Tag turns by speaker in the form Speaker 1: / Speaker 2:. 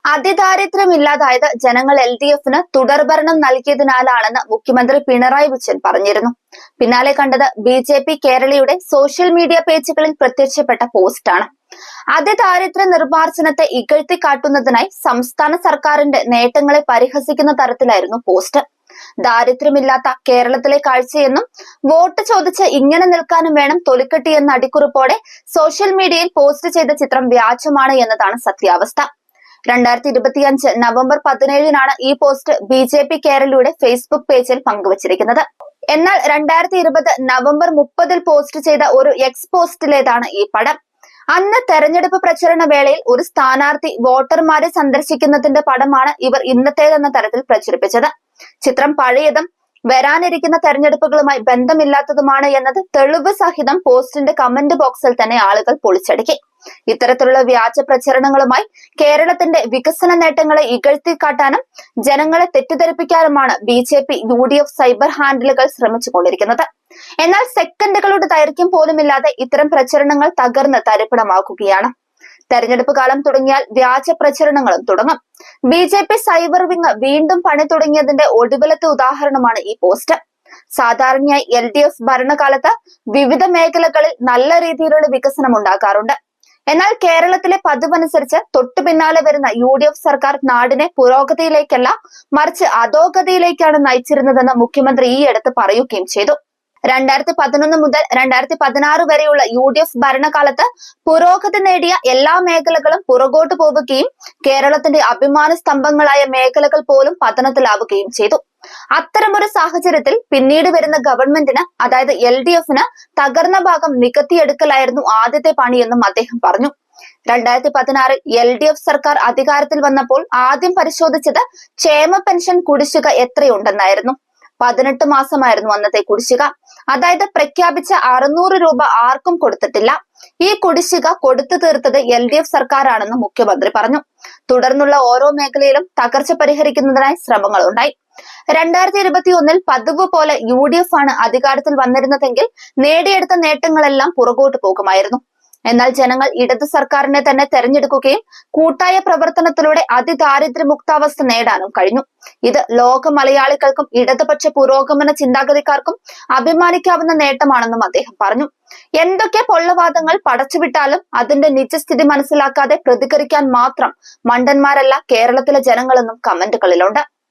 Speaker 1: അതിദാരിദ്ര്യമില്ലാതായത് ജനങ്ങൾ LDFന് തുടർഭരണം നൽകിയതിനാലാണെന്ന് മുഖ്യമന്ത്രി പിണറായി വിജയൻ പറഞ്ഞിരുന്നു. പിന്നാലെ കണ്ടത് BJP കേരളയുടെ സോഷ്യൽ മീഡിയ പേജുകളിൽ പ്രത്യക്ഷപ്പെട്ട പോസ്റ്റാണ്. അതിദാരിദ്ര്യ നിർമ്മാർജ്ജനത്തെ ഇകഴ്ത്തിക്കാട്ടുന്നതിനായി സംസ്ഥാന സർക്കാരിന്റെ നേട്ടങ്ങളെ പരിഹസിക്കുന്ന തരത്തിലായിരുന്നു പോസ്റ്റ്. ദാരിദ്ര്യമില്ലാത്ത കേരളത്തിലെ കാഴ്ചയെന്നും വോട്ട് ചോദിച്ച് ഇങ്ങനെ നിൽക്കാനും വേണം തൊലിക്കെട്ടി എന്ന അടിക്കുറിപ്പോടെ സോഷ്യൽ മീഡിയയിൽ പോസ്റ്റ് ചെയ്ത ചിത്രം വ്യാജമാണ് എന്നതാണ് സത്യാവസ്ഥ. 2025 നവംബർ 17-നാണ് ഈ പോസ്റ്റ് BJP കേരളയുടെ ഫേസ്ബുക്ക് പേജിൽ പങ്കുവച്ചിരിക്കുന്നത്. എന്നാൽ 2020 നവംബർ 30-ൽ പോസ്റ്റ് ചെയ്ത ഒരു എക്സ് പോസ്റ്റിലേതാണ് ഈ പടം. അന്ന് തെരഞ്ഞെടുപ്പ് പ്രചരണ വേളയിൽ ഒരു സ്ഥാനാർത്ഥി വോട്ടർമാരെ സന്ദർശിക്കുന്നതിന്റെ പടമാണ് ഇവർ ഇന്നത്തേതെന്ന തരത്തിൽ പ്രചരിപ്പിച്ചത്. ചിത്രം പഴയതും വരാനിരിക്കുന്ന തെരഞ്ഞെടുപ്പുകളുമായി ബന്ധമില്ലാത്തതുമാണ് എന്നത് തെളിവ് സഹിതം പോസ്റ്റിന്റെ കമന്റ് ബോക്സിൽ തന്നെ ആളുകൾ പൊളിച്ചടുക്കി. ഇത്തരത്തിലുള്ള വ്യാജ പ്രചരണങ്ങളുമായി കേരളത്തിന്റെ വികസന നേട്ടങ്ങളെ ഇകഴ്ത്തിക്കാട്ടാനും ജനങ്ങളെ തെറ്റിദ്ധരിപ്പിക്കാനുമാണ് BJP UDF സൈബർ ഹാൻഡിലുകൾ ശ്രമിച്ചുകൊണ്ടിരിക്കുന്നത്. എന്നാൽ സെക്കൻഡുകളുടെ ദൈർഘ്യം പോലുമില്ലാതെ ഇത്തരം പ്രചരണങ്ങൾ തകർന്ന് തരിപ്പണമാക്കുകയാണ്. തെരഞ്ഞെടുപ്പ് കാലം തുടങ്ങിയാൽ വ്യാജ പ്രചരണങ്ങളും തുടങ്ങും. BJP സൈബർ വിങ് വീണ്ടും പണി തുടങ്ങിയതിന്റെ ഒടുവിലത്തെ ഉദാഹരണമാണ് ഈ പോസ്റ്റ്. സാധാരണയായി LDF ഭരണകാലത്ത് വിവിധ മേഖലകളിൽ നല്ല രീതിയിലുള്ള വികസനം ഉണ്ടാകാറുണ്ട്. എന്നാൽ കേരളത്തിലെ പതിവനുസരിച്ച് തൊട്ടു പിന്നാലെ വരുന്ന UDF സർക്കാർ നാടിനെ പുരോഗതിയിലേക്കല്ല മറിച്ച് അധോഗതിയിലേക്കാണ് നയിച്ചിരുന്നതെന്ന് മുഖ്യമന്ത്രി ഈയടുത്ത് പറയുകയും ചെയ്തു. 2011 മുതൽ 2016 വരെയുള്ള UDF ഭരണകാലത്ത് പുരോഗതി നേടിയ എല്ലാ മേഖലകളും പുറകോട്ട് പോവുകയും കേരളത്തിന്റെ അഭിമാന സ്തംഭങ്ങളായ മേഖലകൾ പോലും പതനത്തിലാവുകയും ചെയ്തു. അത്തരമൊരു സാഹചര്യത്തിൽ പിന്നീട് വരുന്ന ഗവൺമെന്റിന്, അതായത് LDFന് തകർന്ന ഭാഗം നികത്തിയെടുക്കലായിരുന്നു ആദ്യത്തെ പണിയെന്നും അദ്ദേഹം പറഞ്ഞു. 2016-ൽ LDF സർക്കാർ അധികാരത്തിൽ വന്നപ്പോൾ ആദ്യം പരിശോധിച്ചത് ക്ഷേമ പെൻഷൻ കുടിശ്ശിക എത്രയുണ്ടെന്നായിരുന്നു. 18 മാസമായിരുന്നു അന്നത്തെ കുടിശ്ശിക. അതായത് പ്രഖ്യാപിച്ച 600 രൂപ ആർക്കും കൊടുത്തിട്ടില്ല. ഈ കുടിശ്ശിക കൊടുത്തു തീർത്തത് LDF സർക്കാരാണെന്ന് മുഖ്യമന്ത്രി പറഞ്ഞു. തുടർന്നുള്ള ഓരോ മേഖലയിലും തകർച്ച പരിഹരിക്കുന്നതിനായി ശ്രമങ്ങൾ ഉണ്ടായി. 2021-ൽ പതിവ് പോലെ UDF ആണ് അധികാരത്തിൽ വന്നിരുന്നതെങ്കിൽ നേടിയെടുത്ത നേട്ടങ്ങളെല്ലാം പുറകോട്ട് പോകുമായിരുന്നു. എന്നാൽ ജനങ്ങൾ ഇടത് സർക്കാരിനെ തന്നെ തെരഞ്ഞെടുക്കുകയും കൂട്ടായ പ്രവർത്തനത്തിലൂടെ അതിദാരിദ്ര്യമുക്താവസ്ഥ നേടാനും കഴിഞ്ഞു. ഇത് ലോക മലയാളികൾക്കും ഇടതുപക്ഷ പുരോഗമന ചിന്താഗതിക്കാർക്കും അഭിമാനിക്കാവുന്ന നേട്ടമാണെന്നും അദ്ദേഹം പറഞ്ഞു. എന്തൊക്കെ പൊള്ളവാദങ്ങൾ പടച്ചുവിട്ടാലും അതിന്റെ നിജസ്ഥിതി മനസ്സിലാക്കാതെ പ്രതികരിക്കാൻ മാത്രം മണ്ടന്മാരല്ല കേരളത്തിലെ ജനങ്ങളെന്നും കമന്റുകളിലുണ്ട്.